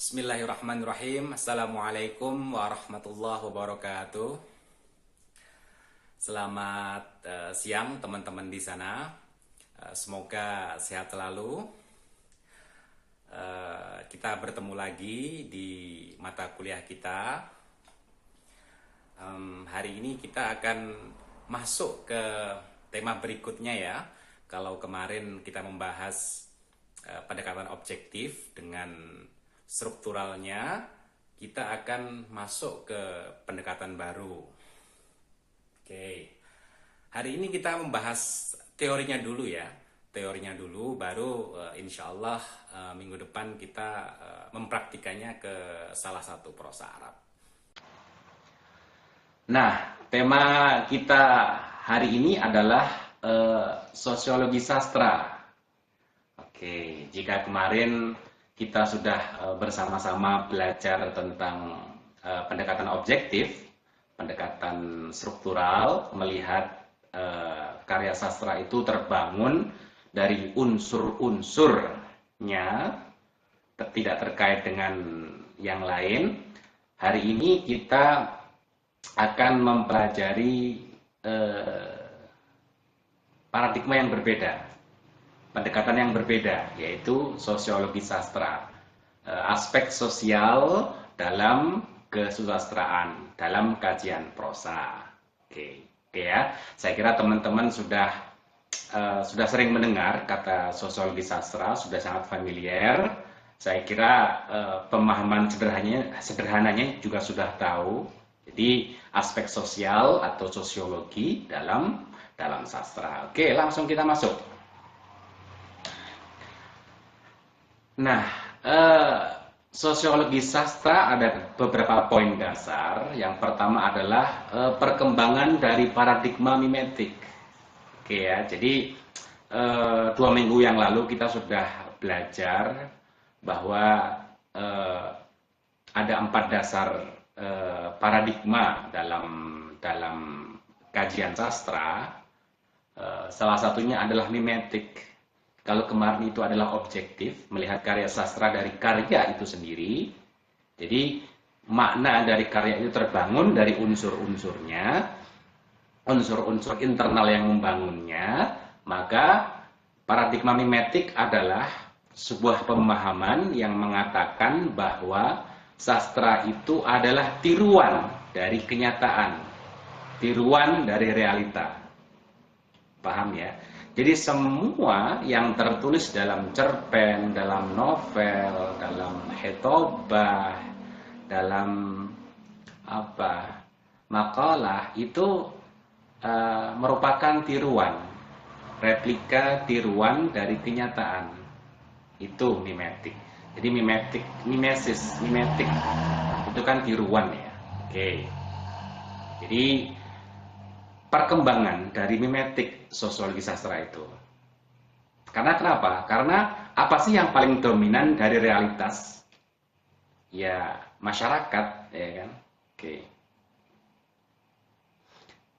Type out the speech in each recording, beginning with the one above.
Bismillahirrahmanirrahim. Assalamualaikum warahmatullahi wabarakatuh. Selamat siang teman-teman di sana. Semoga sehat selalu. Kita bertemu lagi di mata kuliah kita. Hari ini kita akan masuk ke tema berikutnya ya. Kalau kemarin kita membahas pendekatan objektif dengan strukturalnya, kita akan masuk ke pendekatan baru. Oke, hari ini kita membahas teorinya dulu ya. Teorinya dulu, baru insya Allah minggu depan kita mempraktikannya ke salah satu prosa Arab. Nah, tema kita hari ini adalah sosiologi sastra. Oke, jika kemarin kita sudah bersama-sama belajar tentang pendekatan objektif, pendekatan struktural, melihat karya sastra itu terbangun dari unsur-unsurnya, tidak terkait dengan yang lain. Hari ini kita akan mempelajari paradigma yang berbeda, pendekatan yang berbeda, yaitu sosiologi sastra, aspek sosial dalam kesusastraan, dalam kajian prosa. Oke ya, saya kira teman-teman sudah sering mendengar kata sosiologi sastra, sudah sangat familiar. Saya kira pemahaman sederhananya juga sudah tahu. Jadi aspek sosial atau sosiologi dalam sastra. Oke, langsung kita masuk. Nah, sosiologi sastra ada beberapa poin dasar. Yang pertama adalah perkembangan dari paradigma mimetik. Oke ya, jadi 2 minggu yang lalu kita sudah belajar bahwa ada 4 dasar paradigma dalam kajian sastra. Salah satunya adalah mimetik. Kalau kemarin itu adalah objektif, melihat karya sastra dari karya itu sendiri. Jadi makna dari karya itu terbangun dari unsur-unsurnya, unsur-unsur internal yang membangunnya. Maka paradigma mimetik adalah sebuah pemahaman yang mengatakan bahwa sastra itu adalah tiruan dari kenyataan, tiruan dari realita. Paham ya? Jadi semua yang tertulis dalam cerpen, dalam novel, dalam khetobah, dalam makalah itu merupakan tiruan, replika tiruan dari kenyataan. Itu mimetik. Jadi mimetik itu kan tiruan ya. Oke. Jadi perkembangan dari mimetik sosiologi sastra itu. Karena kenapa? Karena apa sih yang paling dominan dari realitas? Ya, masyarakat, ya kan? Oke.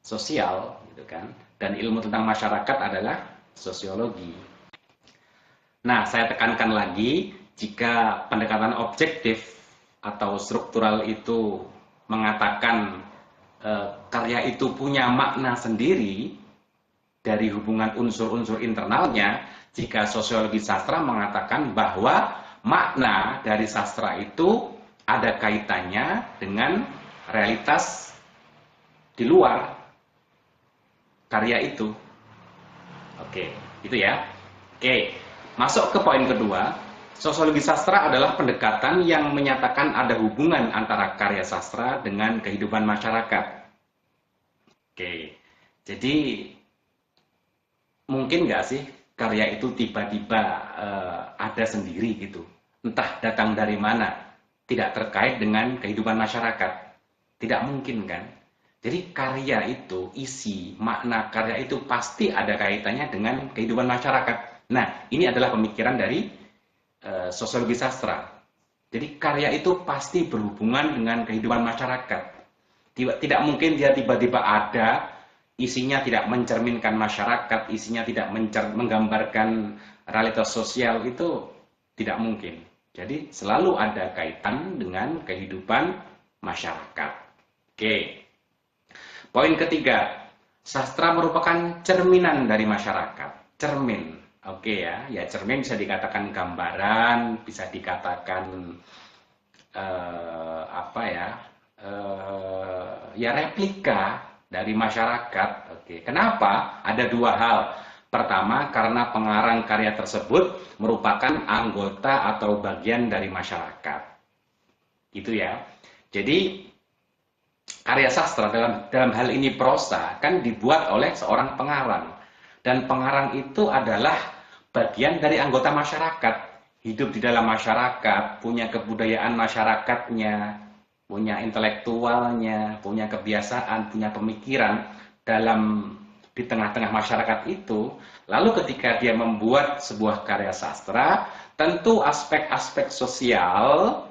Sosial, gitu kan? Dan ilmu tentang masyarakat adalah sosiologi. Nah, saya tekankan lagi, jika pendekatan objektif atau struktural itu mengatakan karya itu punya makna sendiri dari hubungan unsur-unsur internalnya, jika sosiologi sastra mengatakan bahwa makna dari sastra itu ada kaitannya dengan realitas di luar karya itu. Oke, itu ya. Oke, masuk ke poin kedua. Sosiologi sastra adalah pendekatan yang menyatakan ada hubungan antara karya sastra dengan kehidupan masyarakat. Oke, jadi mungkin nggak sih karya itu tiba-tiba ada sendiri gitu? Entah datang dari mana, tidak terkait dengan kehidupan masyarakat. Tidak mungkin kan? Jadi karya itu, isi, makna karya itu pasti ada kaitannya dengan kehidupan masyarakat. Nah, ini adalah pemikiran dari sosiologi sastra. Jadi karya itu pasti berhubungan dengan kehidupan masyarakat. Tidak mungkin dia tiba-tiba ada, isinya tidak mencerminkan masyarakat, isinya tidak menggambarkan realitas sosial, itu tidak mungkin. Jadi selalu ada kaitan dengan kehidupan masyarakat. Oke. Poin ketiga, sastra merupakan cerminan dari masyarakat. Cermin. Oke ya, ya cermin bisa dikatakan gambaran, bisa dikatakan apa ya? Ya replika dari masyarakat. Oke. Kenapa? Ada dua hal. Pertama, karena pengarang karya tersebut merupakan anggota atau bagian dari masyarakat. Gitu ya. Jadi karya sastra dalam hal ini prosa kan dibuat oleh seorang pengarang. Dan pengarang itu adalah bagian dari anggota masyarakat. Hidup di dalam masyarakat, punya kebudayaan masyarakatnya, punya intelektualnya, punya kebiasaan, punya pemikiran di tengah-tengah masyarakat itu. Lalu ketika dia membuat sebuah karya sastra, tentu aspek-aspek sosial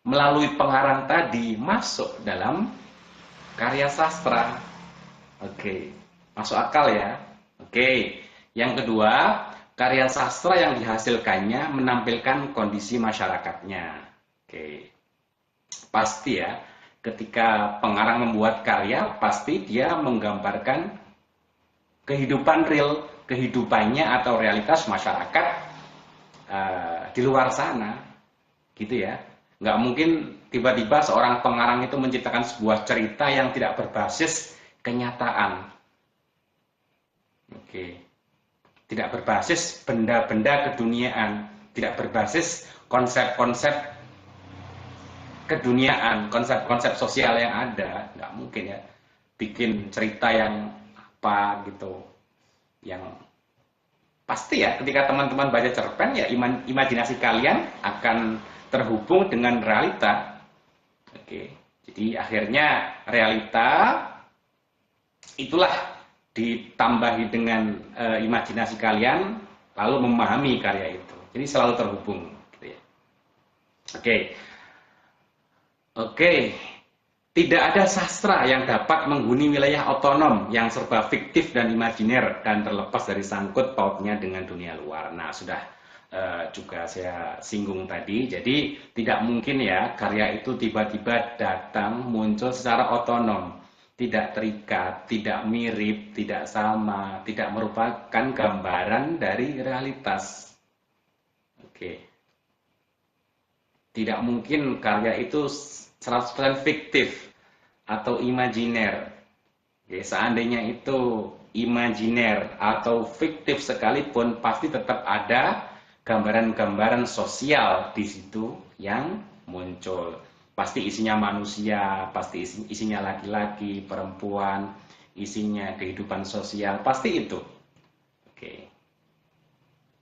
melalui pengarang tadi masuk dalam karya sastra. Oke, masuk akal ya. Oke, yang kedua, karya sastra yang dihasilkannya menampilkan kondisi masyarakatnya. Oke, pasti ya, ketika pengarang membuat karya, pasti dia menggambarkan kehidupan real, kehidupannya atau realitas masyarakat di luar sana, gitu ya. Nggak mungkin tiba-tiba seorang pengarang itu menciptakan sebuah cerita yang tidak berbasis kenyataan. Oke. Tidak berbasis benda-benda keduniaan, tidak berbasis konsep-konsep keduniaan, konsep-konsep sosial yang ada. Nggak mungkin ya bikin cerita yang apa gitu, yang pasti ya ketika teman-teman baca cerpen ya imajinasi kalian akan terhubung dengan realita. Oke, jadi akhirnya realita itulah ditambahi dengan imajinasi kalian lalu memahami karya itu. Jadi selalu terhubung gitu ya. Oke. Tidak ada sastra yang dapat menghuni wilayah otonom yang serba fiktif dan imajiner dan terlepas dari sangkut pautnya dengan dunia luar. Nah, sudah juga saya singgung tadi. Jadi tidak mungkin ya karya itu tiba-tiba datang muncul secara otonom, tidak terikat, tidak mirip, tidak sama, tidak merupakan gambaran dari realitas. Oke. Tidak mungkin karya itu 100% fiktif atau imajiner. Oke, seandainya itu imajiner atau fiktif sekalipun, pasti tetap ada gambaran-gambaran sosial di situ yang muncul. Pasti isinya manusia, pasti isinya laki-laki, perempuan, isinya kehidupan sosial, pasti itu.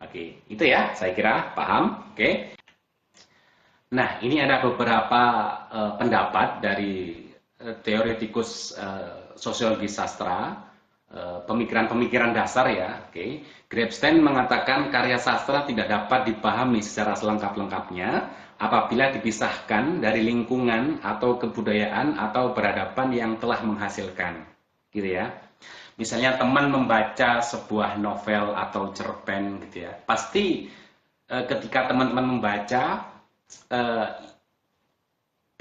Oke, itu ya, saya kira paham. Oke. Nah, ini ada beberapa pendapat dari teoretikus sosiologi sastra, pemikiran-pemikiran dasar ya. Oke. Grabstein mengatakan karya sastra tidak dapat dipahami secara selengkap-lengkapnya apabila dipisahkan dari lingkungan atau kebudayaan atau peradaban yang telah menghasilkan. Gitu ya. Misalnya teman membaca sebuah novel atau cerpen gitu ya. Pasti ketika teman-teman membaca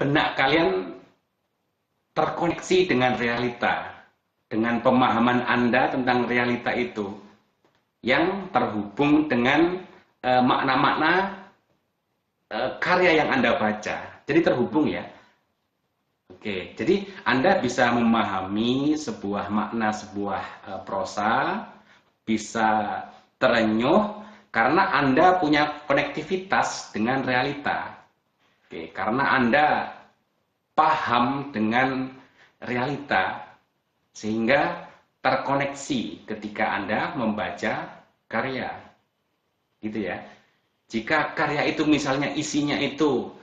benak kalian terkoneksi dengan realita, dengan pemahaman Anda tentang realita itu yang terhubung dengan makna-makna karya yang Anda baca. Jadi terhubung ya. Oke, jadi Anda bisa memahami sebuah makna, sebuah prosa, bisa terenyuh karena Anda punya konektivitas dengan realita. Oke, karena Anda paham dengan realita, sehingga terkoneksi ketika Anda membaca karya. Gitu ya. Jika karya itu misalnya isinya itu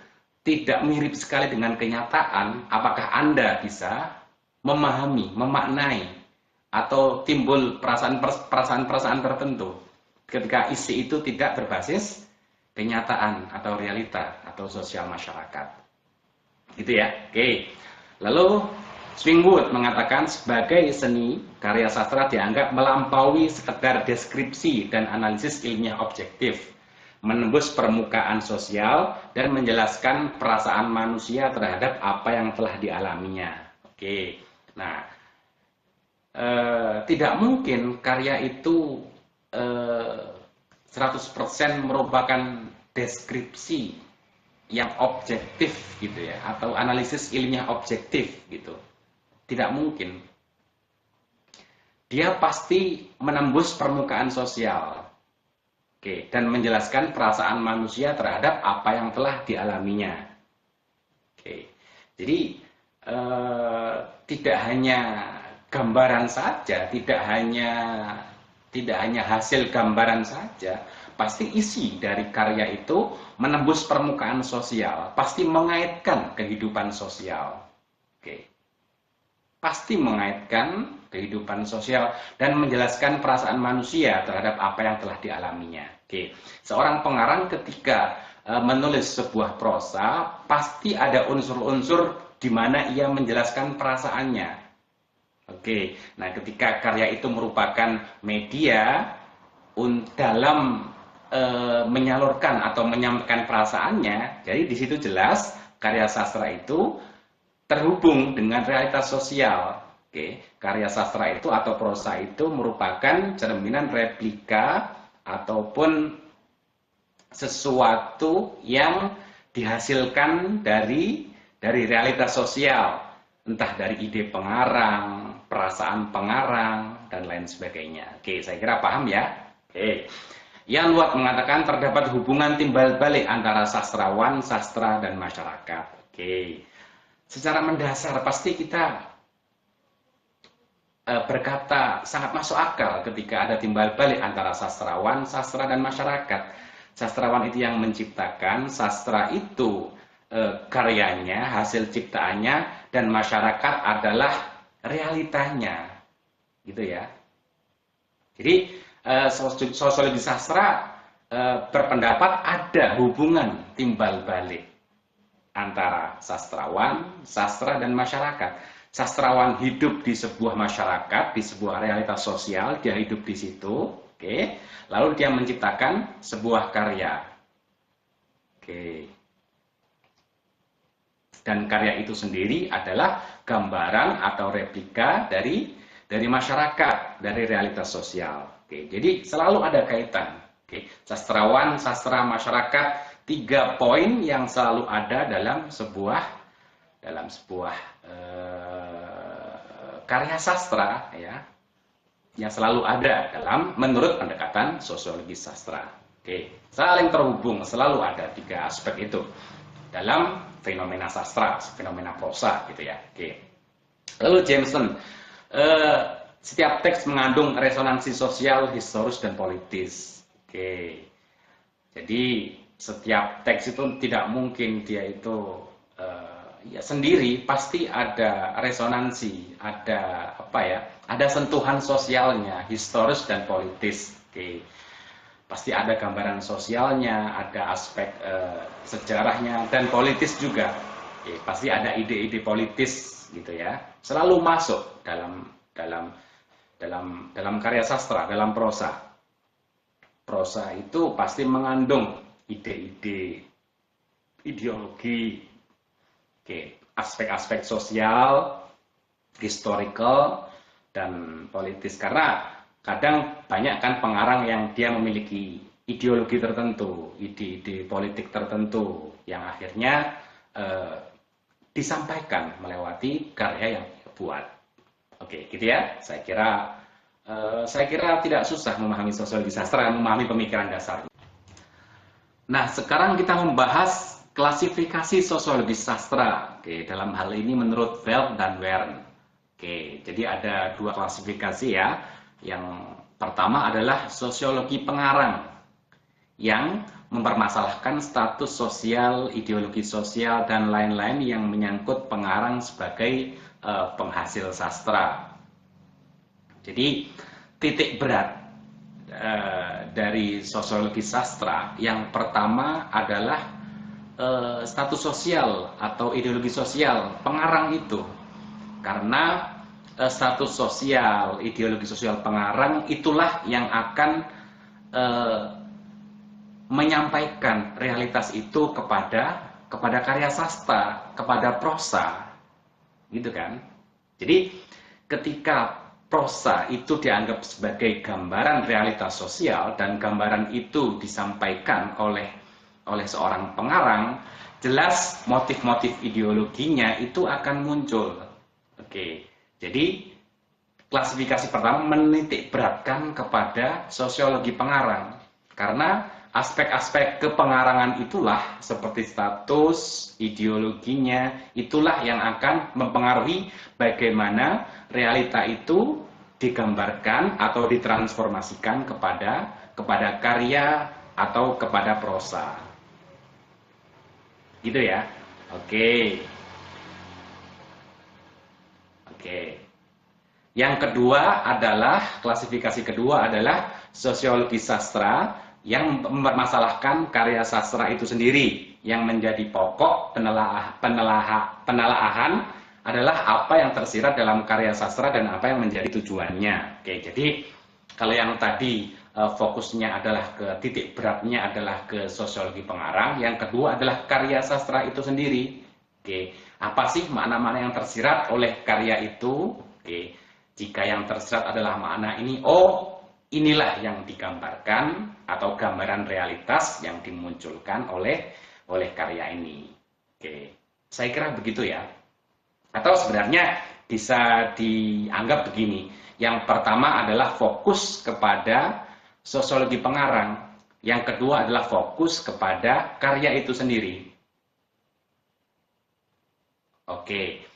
tidak mirip sekali dengan kenyataan, apakah Anda bisa memahami, memaknai, atau timbul perasaan-perasaan tertentu ketika isi itu tidak berbasis kenyataan atau realita atau sosial masyarakat. Gitu ya. Oke. Lalu Swingwood mengatakan sebagai seni, karya sastra dianggap melampaui sekedar deskripsi dan analisis ilmiah objektif. menembus permukaan sosial dan menjelaskan perasaan manusia terhadap apa yang telah dialaminya. Oke, nah tidak mungkin karya itu 100% merupakan deskripsi yang objektif gitu ya, atau analisis ilmiah objektif gitu. Tidak mungkin. Dia pasti menembus permukaan sosial. Oke, dan menjelaskan perasaan manusia terhadap apa yang telah dialaminya. Oke. Jadi tidak hanya gambaran saja, tidak hanya hasil gambaran saja, pasti isi dari karya itu menembus permukaan sosial, pasti mengaitkan kehidupan sosial. Oke. Pasti mengaitkan kehidupan sosial dan menjelaskan perasaan manusia terhadap apa yang telah dialaminya. Oke. Seorang pengarang ketika menulis sebuah prosa, pasti ada unsur-unsur di mana ia menjelaskan perasaannya. Oke. Nah, ketika karya itu merupakan media dalam menyalurkan atau menyampaikan perasaannya, jadi di situ jelas karya sastra itu terhubung dengan realitas sosial. Oke, karya sastra itu atau prosa itu merupakan cerminan replika ataupun sesuatu yang dihasilkan dari realitas sosial, entah dari ide pengarang, perasaan pengarang, dan lain sebagainya. Oke, saya kira paham ya. Oke. Jan Luat mengatakan terdapat hubungan timbal balik antara sastrawan, sastra, dan masyarakat. Oke. Secara mendasar pasti kita berkata sangat masuk akal ketika ada timbal balik antara sastrawan, sastra, dan masyarakat. Sastrawan itu yang menciptakan, sastra itu karyanya, hasil ciptaannya, dan masyarakat adalah realitanya. Gitu ya. Jadi sosiologi sastra berpendapat ada hubungan timbal balik antara sastrawan, sastra, dan masyarakat. Sastrawan hidup di sebuah masyarakat, di sebuah realitas sosial, dia hidup di situ, oke. Lalu dia menciptakan sebuah karya, oke. Dan karya itu sendiri adalah gambaran atau replika dari masyarakat, dari realitas sosial. Oke. Jadi selalu ada kaitan. Oke. Sastrawan, sastra, masyarakat. 3 poin yang selalu ada dalam sebuah karya sastra ya, yang selalu ada dalam menurut pendekatan sosiologi sastra. Oke, saling terhubung, selalu ada 3 aspek itu dalam fenomena sastra, fenomena prosa gitu ya. Oke. Lalu Jameson, setiap teks mengandung resonansi sosial, historis, dan politis. Oke. Jadi setiap teks itu tidak mungkin dia itu ya sendiri, pasti ada resonansi, ada ada sentuhan sosialnya, historis dan politis. Oke. Pasti ada gambaran sosialnya, ada aspek sejarahnya dan politis juga. Oke. Pasti ada ide-ide politis gitu ya. Selalu masuk dalam karya sastra, dalam prosa. Prosa itu pasti mengandung ide-ide, ideologi, aspek-aspek sosial, historical, dan politis. Karena kadang banyak kan pengarang yang dia memiliki ideologi tertentu, ide-ide politik tertentu, yang akhirnya disampaikan melewati karya yang dia buat. Oke, gitu ya. Saya kira tidak susah memahami sosiologi sastra, memahami pemikiran dasar. Nah, sekarang kita membahas klasifikasi sosiologi sastra. Oke, dalam hal ini menurut Veld dan Wern. Oke, jadi ada 2 klasifikasi ya. Yang pertama adalah sosiologi pengarang yang mempermasalahkan status sosial, ideologi sosial, dan lain-lain yang menyangkut pengarang sebagai penghasil sastra. Jadi titik berat dari sosiologi sastra yang pertama adalah status sosial atau ideologi sosial pengarang itu, karena status sosial, ideologi sosial pengarang itulah yang akan menyampaikan realitas itu kepada karya sastra, kepada prosa, gitu kan? Jadi ketika prosa itu dianggap sebagai gambaran realitas sosial dan gambaran itu disampaikan oleh seorang pengarang, jelas motif-motif ideologinya itu akan muncul. Oke, jadi klasifikasi pertama menitik beratkan kepada sosiologi pengarang, karena aspek-aspek kepengarangan itulah seperti status, ideologinya, itulah yang akan mempengaruhi bagaimana realita itu digambarkan atau ditransformasikan kepada karya atau kepada prosa. Gitu ya. Oke. Oke. Yang kedua adalah, klasifikasi kedua adalah sosiologi sastra yang mempermasalahkan karya sastra itu sendiri. Yang menjadi pokok penelaahan adalah apa yang tersirat dalam karya sastra dan apa yang menjadi tujuannya. Oke, jadi kalau yang tadi fokusnya adalah ke titik beratnya adalah ke sosiologi pengarang, yang kedua adalah karya sastra itu sendiri. Oke, apa sih makna-makna yang tersirat oleh karya itu? Oke. Jika yang tersirat adalah makna ini, oh inilah yang digambarkan atau gambaran realitas yang dimunculkan oleh karya ini. Oke, saya kira begitu ya. Atau sebenarnya bisa dianggap begini. Yang pertama adalah fokus kepada sosiologi pengarang. Yang kedua adalah fokus kepada karya itu sendiri. Oke,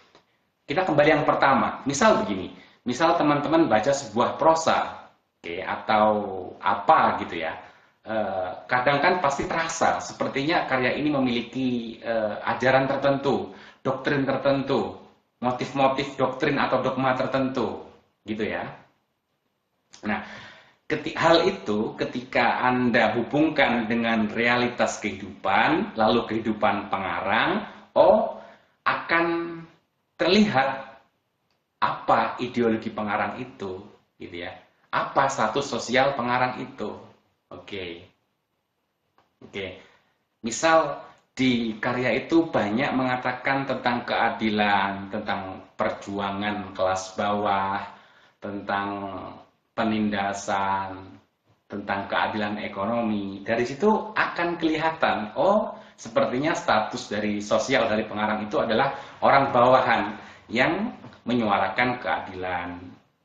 kita kembali yang pertama. Misal begini. Misal teman-teman baca sebuah prosa, oke, atau apa gitu ya, kadang kan pasti terasa, sepertinya karya ini memiliki ajaran tertentu, doktrin tertentu, motif-motif doktrin atau dogma tertentu, gitu ya. Nah, hal itu ketika Anda hubungkan dengan realitas kehidupan, lalu kehidupan pengarang, akan terlihat apa ideologi pengarang itu, gitu ya. Apa status sosial pengarang itu? Oke. Misal di karya itu banyak mengatakan tentang keadilan, tentang perjuangan kelas bawah, tentang penindasan, tentang keadilan ekonomi. Dari situ akan kelihatan, sepertinya status dari sosial dari pengarang itu adalah orang bawahan yang menyuarakan keadilan.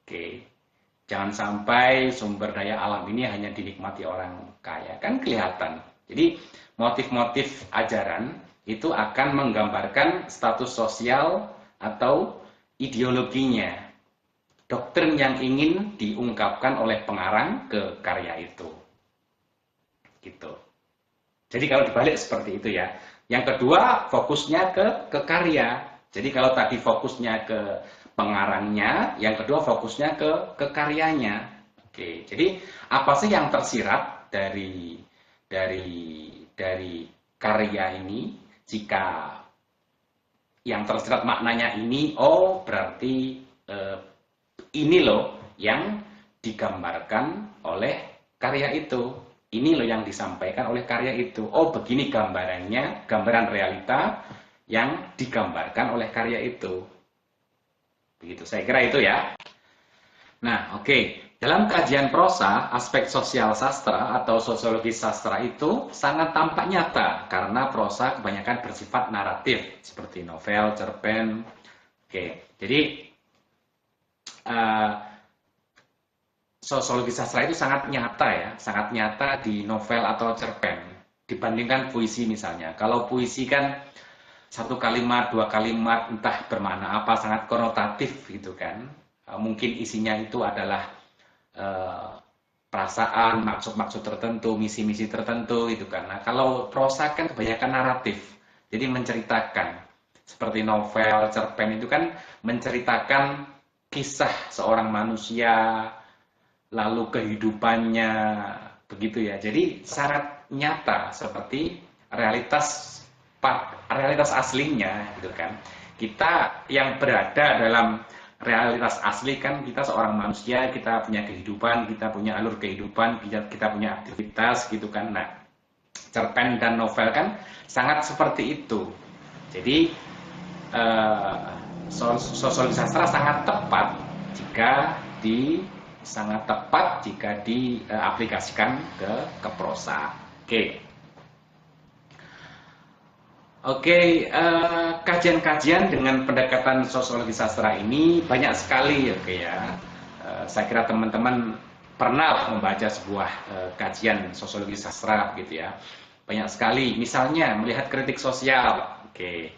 Oke. Jangan sampai sumber daya alam ini hanya dinikmati orang kaya. Kan kelihatan. Jadi motif-motif ajaran itu akan menggambarkan status sosial atau ideologinya. Doktrin yang ingin diungkapkan oleh pengarang ke karya itu. Gitu. Jadi kalau dibalik seperti itu ya. Yang kedua fokusnya ke karya. Jadi kalau tadi fokusnya ke pengarangnya, yang kedua fokusnya ke karyanya. Oke, jadi apa sih yang tersirat dari karya ini? Jika yang tersirat maknanya ini, berarti ini loh yang digambarkan oleh karya itu. Ini loh yang disampaikan oleh karya itu. Begini gambarannya, gambaran realita yang digambarkan oleh karya itu. Begitu, saya kira itu ya. Nah, oke. Dalam kajian prosa, aspek sosial sastra atau sosiologi sastra itu sangat tampak nyata karena prosa kebanyakan bersifat naratif seperti novel, cerpen. Oke, jadi sosiologi sastra itu sangat nyata ya, sangat nyata di novel atau cerpen dibandingkan puisi misalnya. Kalau puisi kan satu kalimat, dua kalimat, entah bermakna apa, sangat konotatif gitu kan. Mungkin isinya itu adalah perasaan, maksud-maksud tertentu, misi-misi tertentu gitu kan. Nah, kalau prosa kan kebanyakan naratif, jadi menceritakan. Seperti novel, cerpen itu kan menceritakan kisah seorang manusia, lalu kehidupannya, begitu ya. Jadi sangat nyata seperti realitas aslinya gitu kan. Kita yang berada dalam realitas asli kan kita seorang manusia, kita punya kehidupan, kita punya alur kehidupan, kita punya aktivitas gitu kan. Nah, cerpen dan novel kan sangat seperti itu. Jadi sosiologi sastra sangat tepat jika diaplikasikan ke prosa. Oke, kajian-kajian dengan pendekatan sosiologi sastra ini banyak sekali, oke ya. Saya kira teman-teman pernah membaca sebuah kajian sosiologi sastra, gitu ya. Banyak sekali, misalnya melihat kritik sosial. Oke,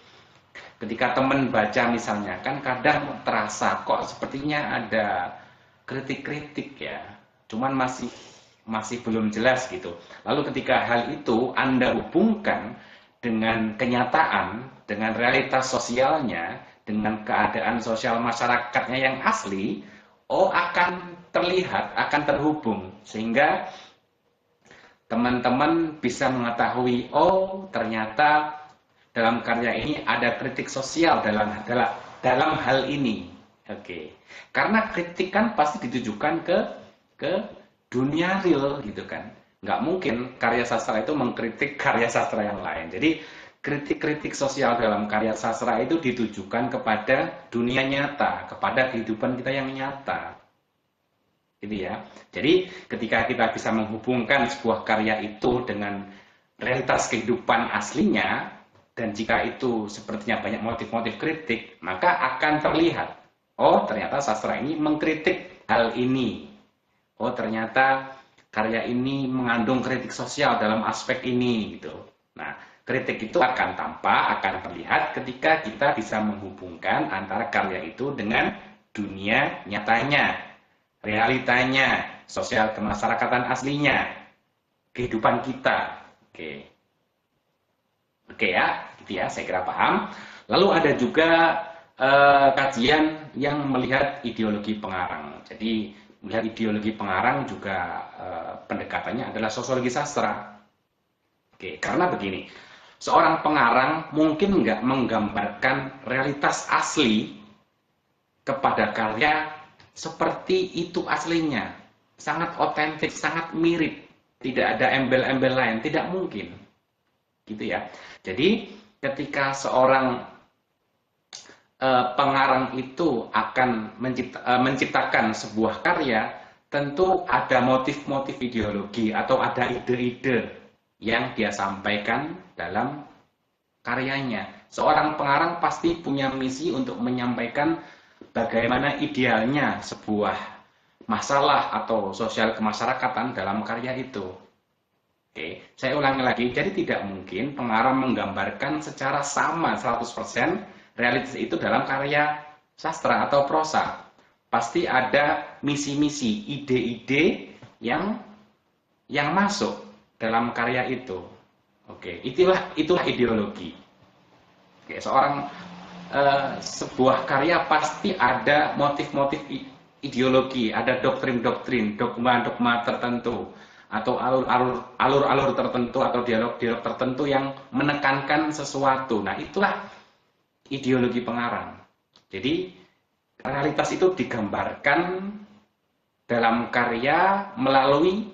ketika teman baca misalnya, kan kadang terasa kok sepertinya ada kritik-kritik ya, cuman masih belum jelas gitu. Lalu ketika hal itu Anda hubungkan dengan kenyataan, dengan realitas sosialnya, dengan keadaan sosial masyarakatnya yang asli, akan terlihat, akan terhubung, sehingga teman-teman bisa mengetahui, ternyata dalam karya ini ada kritik sosial dalam hal ini. Oke. Karena kritik kan pasti ditujukan ke dunia real gitu kan. Nggak mungkin karya sastra itu mengkritik karya sastra yang lain. Jadi kritik-kritik sosial dalam karya sastra itu ditujukan kepada dunia nyata, kepada kehidupan kita yang nyata. Gitu ya. Jadi ketika kita bisa menghubungkan sebuah karya itu dengan realitas kehidupan aslinya, dan jika itu sepertinya banyak motif-motif kritik, maka akan terlihat, ternyata sastra ini mengkritik hal ini. Ternyata karya ini mengandung kritik sosial dalam aspek ini gitu. Nah, kritik itu akan tampak, akan terlihat ketika kita bisa menghubungkan antara karya itu dengan dunia nyatanya, realitanya, sosial kemasyarakatan aslinya, kehidupan kita. Oke ya, gitu ya, saya kira paham. Lalu ada juga kajian yang melihat ideologi pengarang. Jadi melihat ideologi pengarang juga pendekatannya adalah sosiologi sastra. Karena begini, seorang pengarang mungkin nggak menggambarkan realitas asli kepada karya seperti itu aslinya. Sangat otentik, sangat mirip. Tidak ada embel-embel lain, tidak mungkin. Gitu ya. Jadi ketika seorang pengarang itu akan menciptakan sebuah karya, tentu ada motif-motif ideologi atau ada ide-ide yang dia sampaikan dalam karyanya. Seorang pengarang pasti punya misi untuk menyampaikan bagaimana idealnya sebuah masalah atau sosial kemasyarakatan dalam karya itu. Saya ulangi lagi, jadi tidak mungkin pengarang menggambarkan secara sama 100% realitas itu dalam karya sastra atau prosa. Pasti ada misi-misi, ide-ide yang masuk dalam karya itu. Itulah ideologi. Sebuah karya pasti ada motif-motif ideologi, ada doktrin-doktrin, dogma-dogma tertentu, atau alur-alur tertentu atau dialog-dialog tertentu yang menekankan sesuatu. Nah, itulah ideologi pengarang. Jadi realitas itu digambarkan dalam karya melalui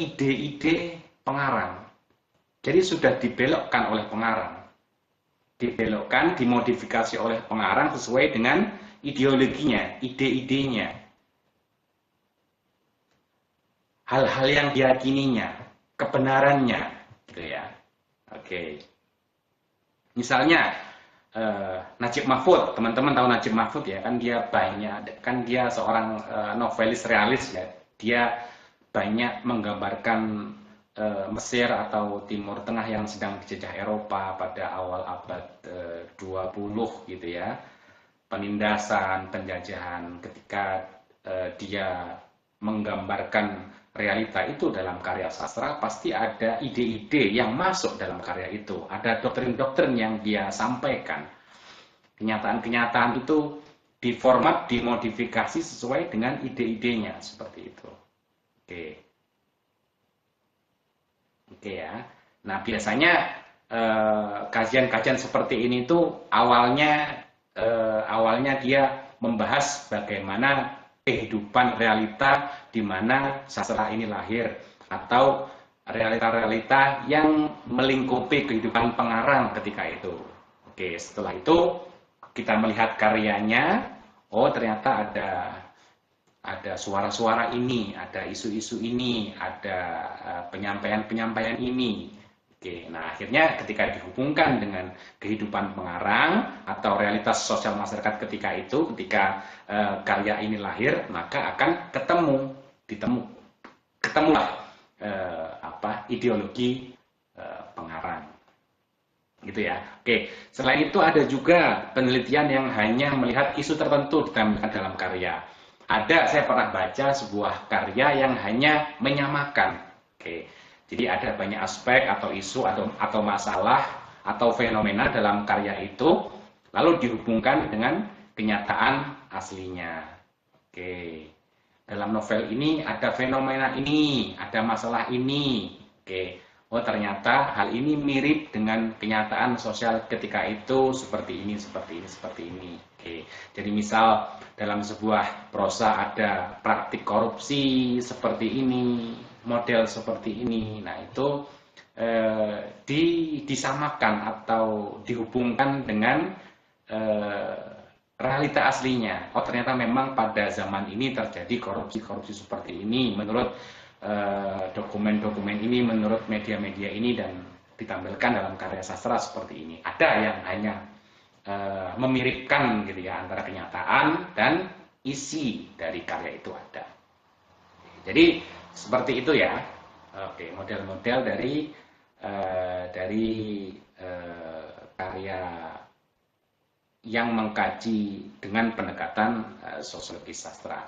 ide-ide pengarang. Jadi sudah dibelokkan oleh pengarang. Dibelokkan, dimodifikasi oleh pengarang sesuai dengan ideologinya, ide-idenya. Hal-hal yang diyakininya, kebenarannya, gitu ya. Misalnya Najib Mahfud, teman-teman tahu Najib Mahfud ya, kan dia seorang novelis realis ya. Dia banyak menggambarkan Mesir atau Timur Tengah yang sedang dijajah Eropa pada awal abad 20 gitu ya. Penindasan, penjajahan, ketika dia menggambarkan realita itu dalam karya sastra, pasti ada ide-ide yang masuk dalam karya itu. Ada doktrin-doktrin yang dia sampaikan. Kenyataan-kenyataan itu diformat, dimodifikasi sesuai dengan ide-idenya. Seperti itu. Oke ya. Nah, biasanya kajian-kajian seperti ini tuh awalnya dia membahas bagaimana kehidupan realita di mana sastra ini lahir, atau realita-realita yang melingkupi kehidupan pengarang ketika itu. Oke, setelah itu kita melihat karyanya, oh ternyata ada suara-suara ini, ada isu-isu ini, ada penyampaian-penyampaian ini. Oke, nah akhirnya ketika dihubungkan dengan kehidupan pengarang atau realitas sosial masyarakat ketika itu, ketika karya ini lahir, maka akan ketemulah ideologi pengarang, gitu ya. Oke, selain itu ada juga penelitian yang hanya melihat isu tertentu ditampilkan dalam karya. Saya pernah baca sebuah karya yang hanya menyamakan. Oke, jadi ada banyak aspek atau isu atau masalah atau fenomena dalam karya itu, lalu dihubungkan dengan kenyataan aslinya. Oke. Dalam novel ini ada fenomena ini, ada masalah ini. Oke. Oh, ternyata hal ini mirip dengan kenyataan sosial ketika itu, seperti ini, seperti ini, seperti ini. Oke. Jadi misal dalam sebuah prosa ada praktik korupsi seperti ini, model seperti ini. Nah, itu disamakan atau dihubungkan dengan realita aslinya. Oh, ternyata memang pada zaman ini terjadi korupsi seperti ini menurut dokumen-dokumen ini, menurut media-media ini, dan ditampilkan dalam karya sastra seperti ini. Ada yang hanya memiripkan gitu ya antara kenyataan dan isi dari karya itu ada. Jadi seperti itu ya. Oke, model-model dari karya yang mengkaji dengan pendekatan sosiologi sastra.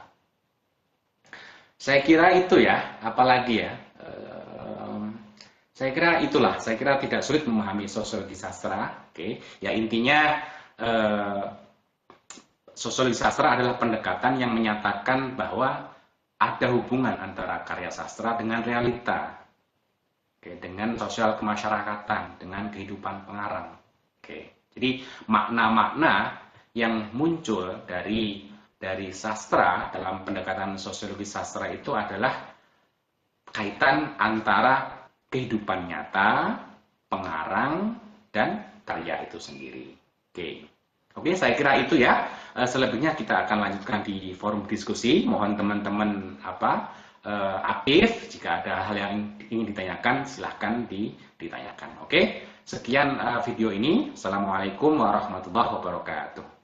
Saya kira itu ya, apalagi ya. Saya kira itulah, saya kira tidak sulit memahami sosiologi sastra. Oke, ya intinya sosiologi sastra adalah pendekatan yang menyatakan bahwa ada hubungan antara karya sastra dengan realita. Oke, dengan sosial kemasyarakatan, dengan kehidupan pengarang. Oke. Jadi makna-makna yang muncul dari sastra dalam pendekatan sosiologi sastra itu adalah kaitan antara kehidupan nyata, pengarang, dan karya itu sendiri. Oke, saya kira itu ya. Selebihnya kita akan lanjutkan di forum diskusi. Mohon teman-teman aktif. Jika ada hal yang ingin ditanyakan, silahkan ditanyakan. Oke. Sekian video ini. Assalamualaikum warahmatullahi wabarakatuh.